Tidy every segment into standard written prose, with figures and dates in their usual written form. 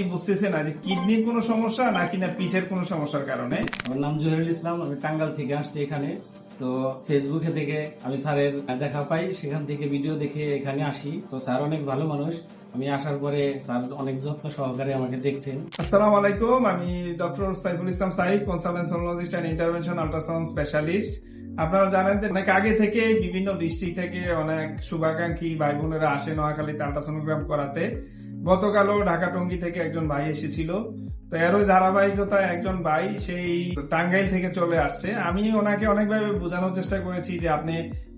উনি বুঝতেছে না যে কিডনির কোনো সমস্যা নাকি না পিঠের কোনো সমস্যার কারণে। আমার নাম জহিরুল ইসলাম, আমি টাঙ্গাইল থেকে আসছি এখানে। তো ফেসবুকে থেকে আমি স্যারের দেখা পাই, সেখান থেকে ভিডিও দেখে এখানে আসি। তো স্যার অনেক ভালো মানুষ, আমি আসার পরে স্যার অনেক যত্ন সহকারে আমাকে দেখছেন। আসসালামু আলাইকুম, আমি doctor Saiful Islam Saif, consultant sonologist and intervention ultrasound specialist. আপনারা জানেন যে অনেক আগে থেকে বিভিন্ন ডিস্ট্রিক্ট থেকে অনেক শুভাকাঙ্ক্ষী ভাই বোনেরা আসে নোয়াখালীতে আল্ট্রাসোনোগ্রাম করাতে। গতকালও ঢাকা টঙ্গী থেকে একজন ভাই এসেছিল। তো এরই ধারাবাহিকতায় একজন ভাই সেই টাঙ্গাইল থেকে চলে আসছে। আমি ওনাকে অনেকভাবে বোঝানোর চেষ্টা করেছি যে আপনি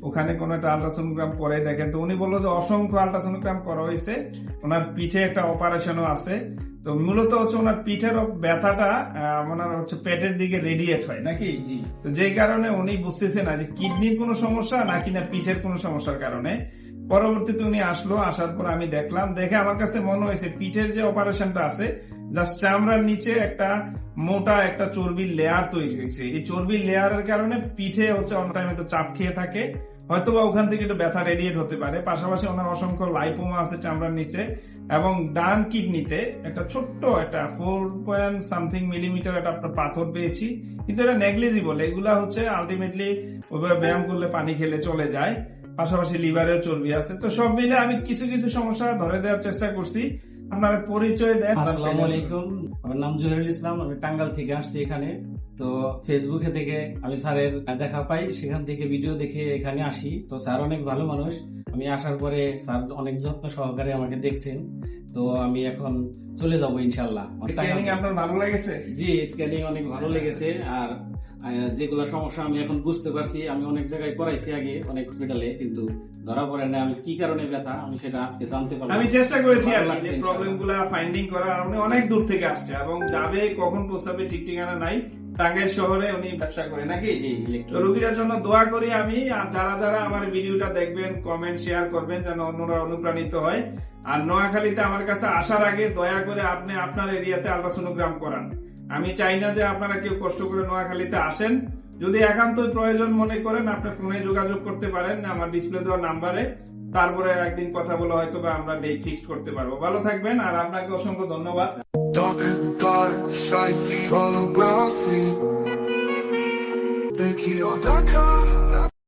ওখানে কোনো একটা আল্ট্রাসোনোগ্রাম করে দেখেন। তো উনি বললো যে অসংখ্য আল্ট্রাসোনোগ্রাম করা হয়েছে, ওনার পিঠে একটা অপারেশনও আছে। তো মূলত হচ্ছে ওনার পিঠের ব্যথাটা ওনার হচ্ছে পেটের দিকে রেডিয়েট হয় নাকি। জি। তো যেই কারণে উনি বুঝতেছে না যে কিডনির কোনো সমস্যা নাকি না পিঠের কোনো সমস্যার কারণে। পরবর্তীতে উনি আসলো, আসার পর আমি দেখলাম, দেখে আমার কাছে মনে হয়েছে পিঠের যে অপারেশনটা আছে জাস্ট চামড়ার নিচে একটা মোটা একটা চর্বির লেয়ার তৈরি হয়েছে। এই চর্বির লেয়ারের কারণে পিঠে হচ্ছে অন্য টাইম একটু চাপ খেয়ে থাকে, হয়তোবা ওখান থেকে একটু ব্যথা রেডিয়েট হতে পারে। পাশাপাশি ওনার অসংখ্য লাইপোমা আছে চামড়ার নিচে, এবং ডান কিডনিতে একটা ছোট্ট একটা 4 মিলিমিটার একটা আপনার পাথর পেয়েছি, কিন্তু এটা নেগলিজিবল। এগুলা হচ্ছে আলটিমেটলি ওইভাবে ব্যায়াম করলে পানি খেলে চলে যায়। পাশাপাশি লিভারেও চর্বি আছে। তো সব মিলে আমি কিছু কিছু সমস্যা ধরে দেওয়ার চেষ্টা করছি। আপনার পরিচয় দেন। আসসালামু আলাইকুম, আমার নাম জহিরুল ইসলাম, আমি টাঙ্গাইল থেকে আসছি এখানে। তো ফেসবুকে থেকে আমি স্যারের দেখা পাই, সেখান থেকে ভিডিও দেখে এখানে আসি। তো স্যার অনেক ভালো মানুষ, আমি আসার পরে স্যার অনেক যত্ন সহকারে আমাকে দেখছেন। তো আমি এখন চলে যাবো ইনশাল্লাহ। স্ক্যানিং আপনার ভালো লেগেছে? জি, স্ক্যানিং অনেক ভালো লেগেছে। আর যেগুলো সমস্যা আমি এখন বুঝতে পারছি, আমি অনেক জায়গায় করাইছি আগে, অনেক হসপিটালে, কিন্তু ধরা পড়ে না আমি কি কারণে ব্যথা, আমি সেটা আজকে জানতে পারলাম। আমি চেষ্টা করেছি প্রবলেম গুলা ফাইন্ডিং করার। উনি অনেক দূর থেকে আসছে এবং যাবে কখন পৌঁছাবে ঠিক ঠিকানা নাই। টাঙ্গাইল শহরে উনি ব্যবসা করে নাকি। তো রোগীদের জন্য দোয়া করি আমি। আর যারা যারা আমার ভিডিওটা দেখবেন, কমেন্ট শেয়ার করবেন যেন অন্যরা অনুপ্রাণিত হয়। আর নোয়াখালীতে আমার কাছে আসার আগে দয়া করে আপনি আপনার এরিয়াতে আল্ট্রাসোনোগ্রাম করান। আমি চাই না যে আপনারা কেউ কষ্ট করে নোয়াখালীতে আসেন। যদি একান্তই প্রয়োজন মনে করেন, আপনি ফোনে যোগাযোগ করতে পারেন আমার ডিসপ্লে দেওয়া নাম্বারে। তারপরে একদিন কথা বলে হয়তো বা আমরা ডেট ফিক্স করতে পারবো। ভালো থাকবেন, আর আপনাকে অসংখ্য ধন্যবাদ। Thank you,